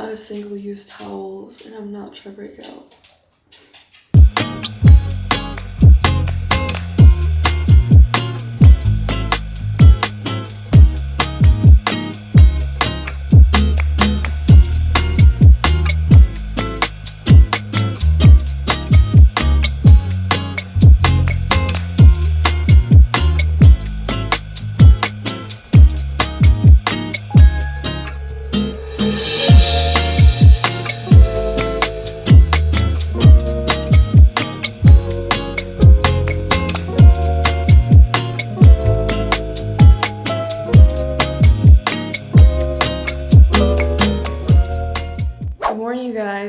out of single-use towels and I'm not trying to break out.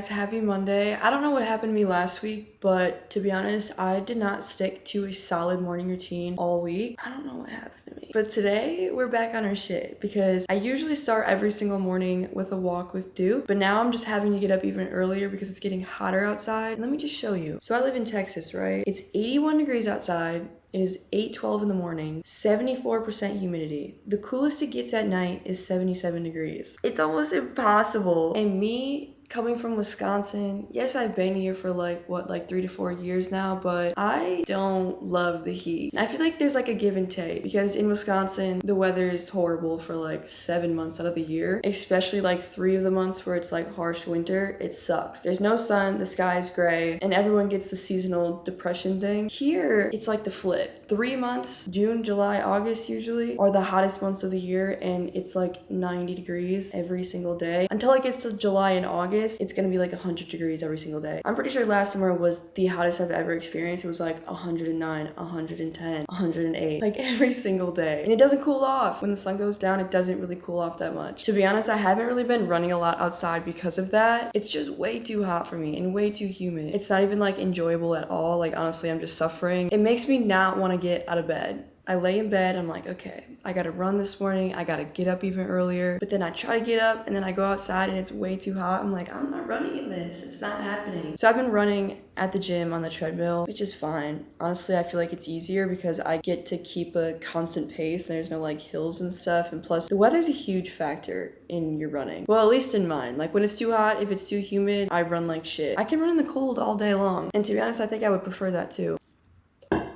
Happy Monday. I don't know what happened to me last week, but to be honest, I did not stick to a solid morning routine all week. I don't know what happened to me. But today, we're back on our shit because I usually start every single morning with a walk with Duke, but now I'm just having to get up even earlier because it's getting hotter outside. Let me just show you. So I live in Texas, right? It's 81 degrees outside. It is 8:12 in the morning, 74% humidity. The coolest it gets at night is 77 degrees. It's almost impossible. And me coming from Wisconsin, yes, I've been here for like 3 to 4 years now, but I don't love the heat. And I feel like there's like a give and take because in Wisconsin, the weather is horrible for like 7 months out of the year, especially like 3 of the months where it's like harsh winter. It sucks. There's no sun, the sky is gray, and everyone gets the seasonal depression thing. Here, it's like the flip. 3 months, June, July, August usually, are the hottest months of the year, and it's like 90 degrees every single day. Until it gets to July and August, it's gonna be like 100 degrees every single day. I'm pretty sure last summer was the hottest I've ever experienced. It was like 109, 110, 108, like every single day. And it doesn't cool off. When the sun goes down, it doesn't really cool off that much. To be honest, I haven't really been running a lot outside because of that. It's just way too hot for me and way too humid. It's not even like enjoyable at all. Like honestly, I'm just suffering. It makes me not want to get out of bed. I lay in bed, I'm like, okay, I gotta run this morning, I gotta get up even earlier, but then I try to get up and then I go outside and it's way too hot. I'm like, I'm not running in this, it's not happening. So I've been running at the gym on the treadmill, which is fine. Honestly, I feel like it's easier because I get to keep a constant pace and there's no like hills and stuff, and plus the weather's a huge factor in your running. Well, at least in mine. Like when it's too hot, if it's too humid, I run like shit. I can run in the cold all day long, and to be honest, I think I would prefer that too.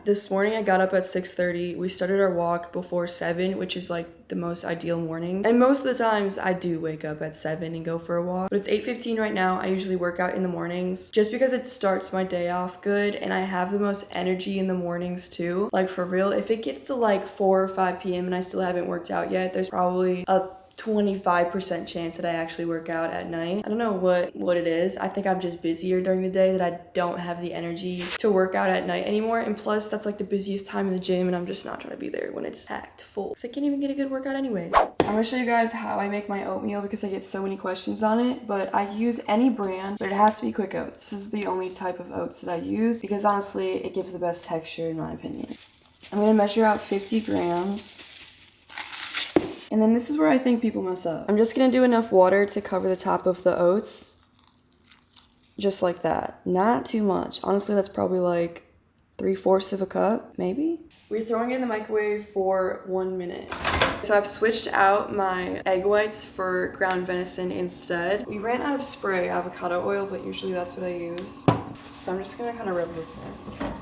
This morning I got up at 6:30. We started our walk before 7, which is like the most ideal morning. And most of the times I do wake up at 7 and go for a walk. But it's 8:15 right now. I usually work out in the mornings just because it starts my day off good and I have the most energy in the mornings too. Like for real, if it gets to like 4 or 5 p.m. and I still haven't worked out yet, there's probably a 25% chance that I actually work out at night. I don't know what it is. I think I'm just busier during the day that I don't have the energy to work out at night anymore. And plus that's like the busiest time in the gym and I'm just not trying to be there when it's packed full because I can't even get a good workout anyway. I'm gonna show you guys how I make my oatmeal because I get so many questions on it, but I use any brand, but it has to be Quick Oats. This is the only type of oats that I use because honestly it gives the best texture in my opinion. I'm gonna measure out 50 grams. And then this is where I think people mess up. I'm just gonna do enough water to cover the top of the oats. Just like that. Not too much. Honestly, that's probably like 3/4 of a cup, maybe? We're throwing it in the microwave for 1 minute. So I've switched out my egg whites for ground venison instead. We ran out of spray avocado oil, but usually that's what I use. So I'm just gonna kind of rub this in.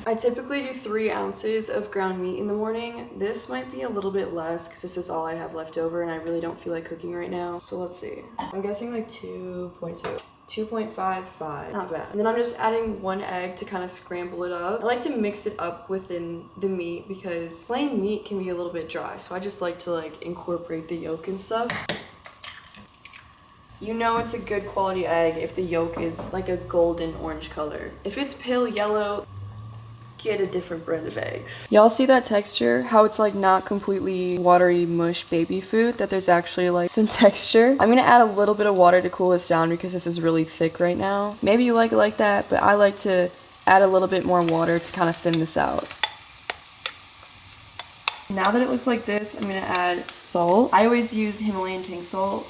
I typically do 3 ounces of ground meat in the morning. This might be a little bit less because this is all I have left over and I really don't feel like cooking right now. So let's see. I'm guessing like 2.2. 2.55, not bad. And then I'm just adding 1 egg to kind of scramble it up. I like to mix it up within the meat because plain meat can be a little bit dry. So I just like to like incorporate the yolk and stuff. You know it's a good quality egg if the yolk is like a golden orange color. If it's pale yellow, get a different brand of eggs. Y'all see that texture? How it's like not completely watery mush baby food, that there's actually like some texture. I'm gonna add a little bit of water to cool this down because this is really thick right now. Maybe you like it like that, but I like to add a little bit more water to kind of thin this out. Now that it looks like this, I'm gonna add salt. I always use Himalayan pink salt.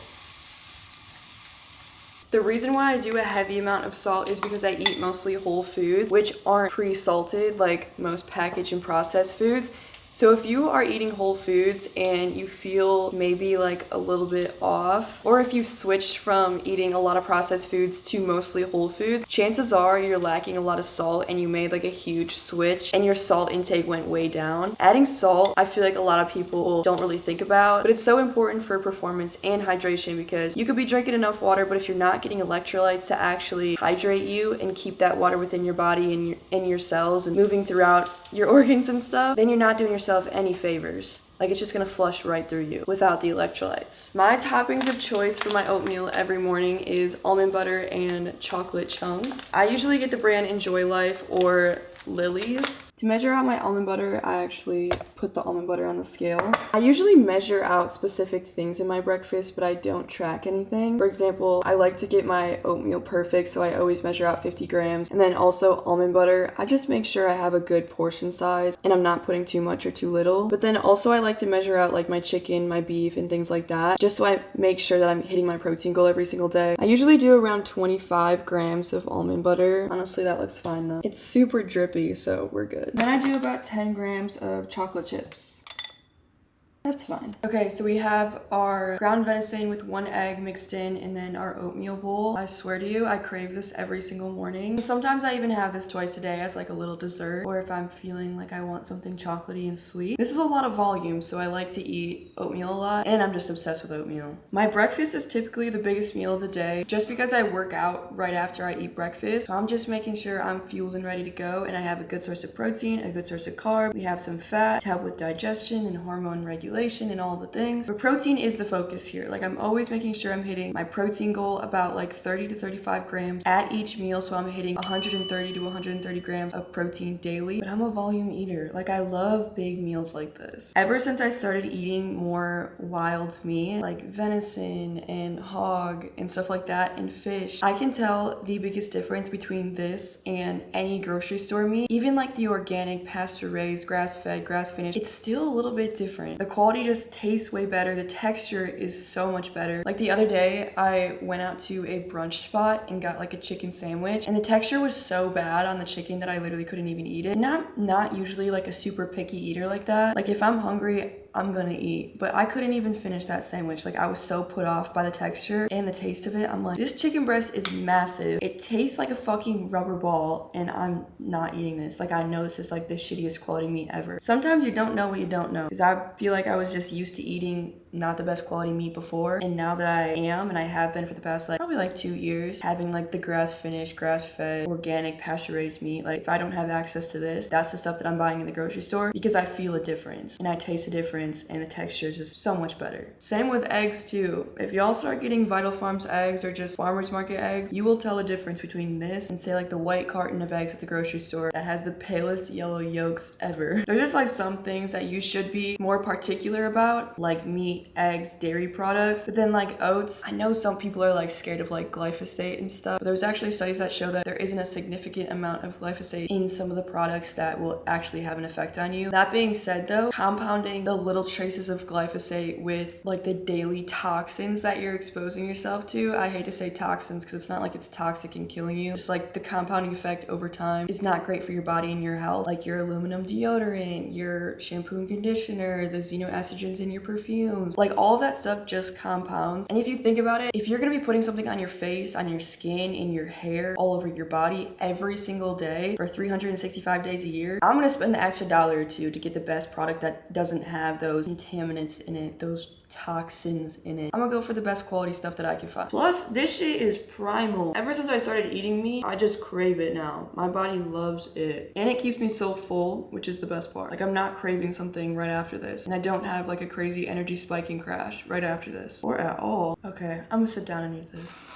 The reason why I do a heavy amount of salt is because I eat mostly whole foods, which aren't pre-salted like most packaged and processed foods. So if you are eating whole foods and you feel maybe like a little bit off, or if you've switched from eating a lot of processed foods to mostly whole foods, chances are you're lacking a lot of salt and you made like a huge switch and your salt intake went way down. Adding salt, I feel like a lot of people don't really think about, but it's so important for performance and hydration because you could be drinking enough water, but if you're not getting electrolytes to actually hydrate you and keep that water within your body and in your cells and moving throughout your organs and stuff, then you're not doing yourself any favors. Like, it's just gonna flush right through you without the electrolytes. My toppings of choice for my oatmeal every morning is almond butter and chocolate chunks. I usually get the brand Enjoy Life or Lily's. To measure out my almond butter, I actually put the almond butter on the scale. I usually measure out specific things in my breakfast, but I don't track anything. For example, I like to get my oatmeal perfect, so I always measure out 50 grams. And then also almond butter, I just make sure I have a good portion size and I'm not putting too much or too little. But then also I like to measure out like my chicken, my beef, and things like that, just so I make sure that I'm hitting my protein goal every single day. I usually do around 25 grams of almond butter. Honestly, that looks fine though. It's super drippy, so we're good. Then I do about 10 grams of chocolate chips. That's fine. Okay, so we have our ground venison with 1 egg mixed in and then our oatmeal bowl. I swear to you, I crave this every single morning. Sometimes I even have this twice a day as like a little dessert, or if I'm feeling like I want something chocolatey and sweet. This is a lot of volume, so I like to eat oatmeal a lot, and I'm just obsessed with oatmeal. My breakfast is typically the biggest meal of the day, just because I work out right after I eat breakfast. So I'm just making sure I'm fueled and ready to go, and I have a good source of protein, a good source of carb. We have some fat to help with digestion and hormone regulation and all the things. But protein is the focus here. Like, I'm always making sure I'm hitting my protein goal about like 30 to 35 grams at each meal. So I'm hitting 130 to 130 grams of protein daily. But I'm a volume eater. Like, I love big meals like this. Ever since I started eating more wild meat, like venison and hog and stuff like that, and fish, I can tell the biggest difference between this and any grocery store meat. Even like the organic, pasture-raised, grass-fed, grass-finished, it's still a little bit different. The quality just tastes way better. The texture is so much better. Like, the other day, I went out to a brunch spot and got like a chicken sandwich, and the texture was so bad on the chicken that I literally couldn't even eat it. And I'm not usually like a super picky eater like that. Like, if I'm hungry, I'm gonna eat, but I couldn't even finish that sandwich. Like, I was so put off by the texture and the taste of it. I'm like, this chicken breast is massive. It tastes like a fucking rubber ball, and I'm not eating this. Like, I know this is like the shittiest quality meat ever. Sometimes you don't know what you don't know, because I feel like I was just used to eating not the best quality meat before, and now that I am, and I have been for the past like probably like 2 years, having like the grass finished, grass fed, organic, pasture raised meat, like if I don't have access to this, that's the stuff that I'm buying in the grocery store, because I feel a difference and I taste a difference, and the texture is just so much better. Same with eggs too. If y'all start getting Vital Farms eggs or just farmers market eggs, you will tell a difference between this and say like the white carton of eggs at the grocery store that has the palest yellow yolks ever. There's just like some things that you should be more particular about, like meat, eggs, dairy products. But then like oats, I know some people are like scared of like glyphosate and stuff, but there's actually studies that show that there isn't a significant amount of glyphosate in some of the products that will actually have an effect on you. That being said though, compounding the little traces of glyphosate with like the daily toxins that you're exposing yourself to, I hate to say toxins because it's not like it's toxic and killing you, just like the compounding effect over time is not great for your body and your health. Like your aluminum deodorant, your shampoo and conditioner, the xenoestrogens in your perfumes, like all of that stuff just compounds. And if you think about it, if you're gonna be putting something on your face, on your skin, in your hair, all over your body every single day for 365 days a year, I'm gonna spend the extra $1 or $2 to get the best product that doesn't have those contaminants in it, those toxins in it. I'm gonna go for the best quality stuff that I can find. Plus, this shit is primal. Ever since I started eating meat, I just crave it now. My body loves it. And it keeps me so full, which is the best part. Like, I'm not craving something right after this. And I don't have like a crazy energy spike and crash right after this. Or at all. Okay, I'm gonna sit down and eat this.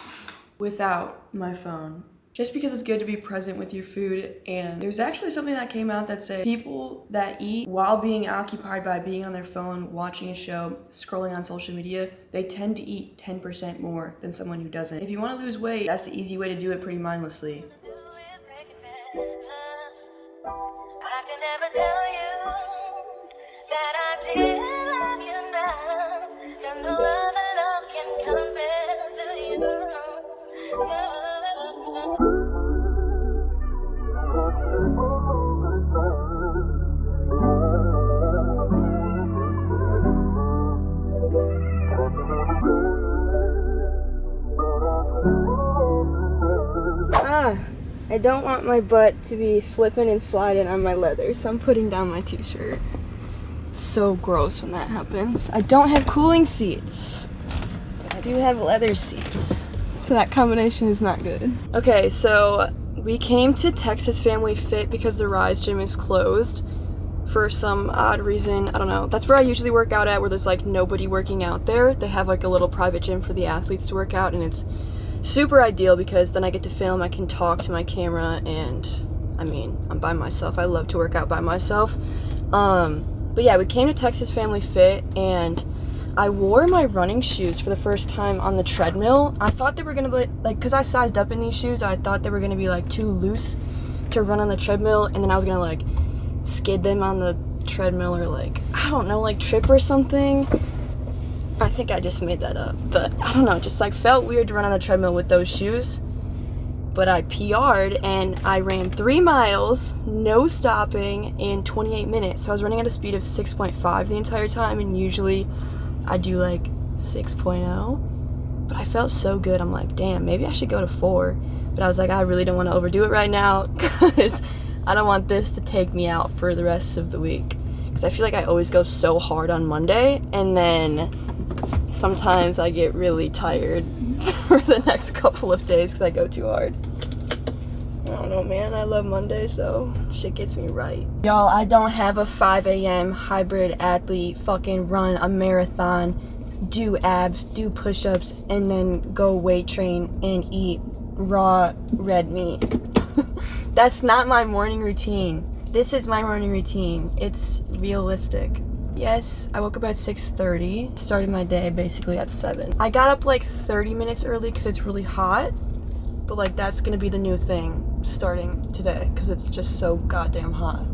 Without my phone. Just because it's good to be present with your food. And there's actually something that came out that said people that eat while being occupied by being on their phone, watching a show, scrolling on social media, they tend to eat 10% more than someone who doesn't. If you want to lose weight, that's the easy way to do it pretty mindlessly. I don't want my butt to be slipping and sliding on my leather, so I'm putting down my t-shirt. So gross when that happens. I don't have cooling seats. I do have leather seats. So that combination is not good. Okay, so we came to Texas Family Fit because the Rise gym is closed for some odd reason. I don't know. That's where I usually work out at, where there's like nobody working out there. They have like a little private gym for the athletes to work out, and it's super ideal because then I get to film, I can talk to my camera, and I mean, I'm by myself. I love to work out by myself. But yeah, we came to Texas Family Fit, and I wore my running shoes for the first time on the treadmill. I thought they were gonna be like, cause I sized up in these shoes, I thought they were gonna be like too loose to run on the treadmill, and then I was gonna like skid them on the treadmill or like, I don't know, like trip or something. I think I just made that up, but I don't know, just like felt weird to run on the treadmill with those shoes. But I PR'd and I ran 3 miles, no stopping, in 28 minutes. So I was running at a speed of 6.5 the entire time, and usually I do like 6.0. But I felt so good, I'm like, damn, maybe I should go to 4. But I was like, I really don't want to overdo it right now, because I don't want this to take me out for the rest of the week. Because I feel like I always go so hard on Monday, and then sometimes I get really tired for the next couple of days because I go too hard. I don't know, man. I love Monday, so shit gets me right. Y'all, I don't have a 5 a.m. hybrid athlete fucking run a marathon, do abs, do push-ups, and then go weight train and eat raw red meat. That's not my morning routine. This is my morning routine. It's realistic. Yes, I woke up at 6:30, started my day basically at 7. I got up like 30 minutes early because it's really hot, but like that's gonna be the new thing starting today because it's just so goddamn hot.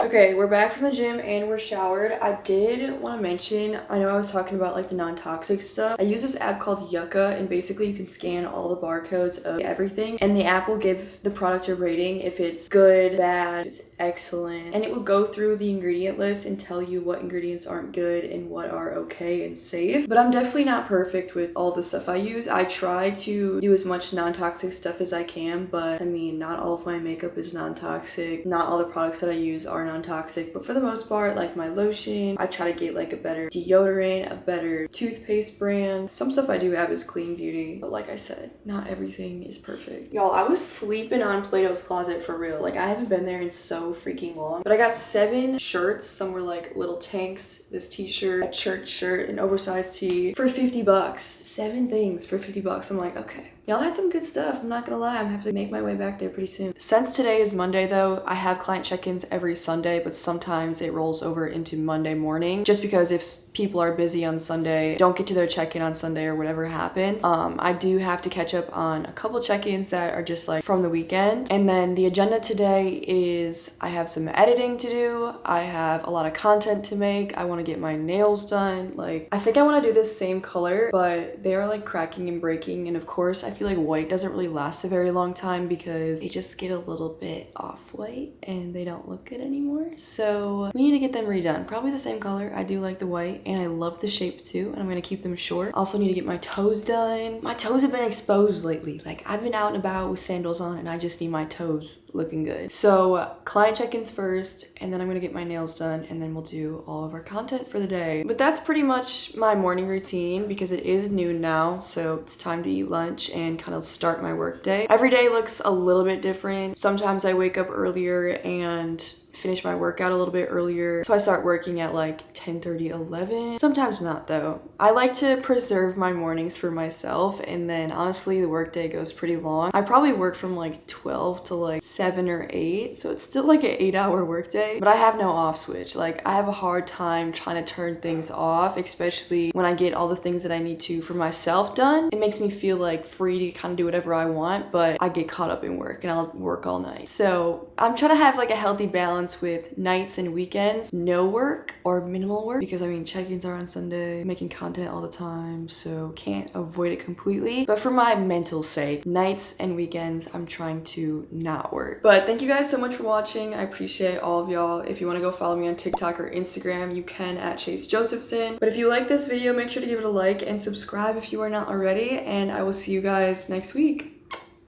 Okay, we're back from the gym and we're showered. I did want to mention, I know I was talking about like the non-toxic stuff. I use this app called Yucca, and basically you can scan all the barcodes of everything, and the app will give the product a rating if it's good, bad, it's excellent, and it will go through the ingredient list and tell you what ingredients aren't good and what are okay and safe. But I'm definitely not perfect with all the stuff I use. I try to do as much non-toxic stuff as I can, but I mean, not all of my makeup is non-toxic. Not all the products that I use are non-toxic, but for the most part, like my lotion, I try to get like a better deodorant, a better toothpaste brand. Some stuff I do have is clean beauty, but like I said, not everything is perfect. Y'all, I was sleeping on Plato's Closet for real. Like, I haven't been there in so freaking long, but I got 7 shirts. Some were like little tanks, this t-shirt, a church shirt, an oversized tee for 50 bucks. 7 things for 50 bucks. I'm like, okay. Y'all had some good stuff, I'm not gonna lie. I'm gonna have to make my way back there pretty soon. Since today is Monday though, I have client check-ins every Sunday, but sometimes it rolls over into Monday morning, just because if people are busy on Sunday, don't get to their check-in on Sunday or whatever happens. I do have to catch up on a couple check-ins that are just like from the weekend. And then the agenda today is I have some editing to do. I have a lot of content to make. I wanna get my nails done. Like, I think I wanna do this same color, but they are like cracking and breaking, and of course, I feel like white doesn't really last a very long time because they just get a little bit off white and they don't look good anymore. So we need to get them redone. Probably the same color. I do like the white and I love the shape too, and I'm gonna keep them short. Also need to get my toes done. My toes have been exposed lately. Like, I've been out and about with sandals on and I just need my toes looking good. So client check-ins first, and then I'm gonna get my nails done, and then we'll do all of our content for the day. But that's pretty much my morning routine because it is noon now, so it's time to eat lunch and kind of start my work day. Every day looks a little bit different. Sometimes I wake up earlier and finish my workout a little bit earlier, so I start working at like 10:30, 11. Sometimes not though. I like to preserve my mornings for myself, and then honestly the workday goes pretty long. I probably work from like 12 to like 7 or 8, so it's still like an 8-hour workday, but I have no off switch. Like, I have a hard time trying to turn things off, especially when I get all the things that I need to for myself done. It makes me feel like free to kind of do whatever I want, but I get caught up in work and I'll work all night. So I'm trying to have like a healthy balance balance with nights and weekends, no work or minimal work, because I mean check-ins are on Sunday, making content all the time, so can't avoid it completely. But for my mental sake, nights and weekends I'm trying to not work. But thank you guys so much for watching. I appreciate all of y'all. If you want to go follow me on TikTok or Instagram, you can at Chase Josephson. But if you like this video, make sure to give it a like and subscribe if you are not already, and I will see you guys next week.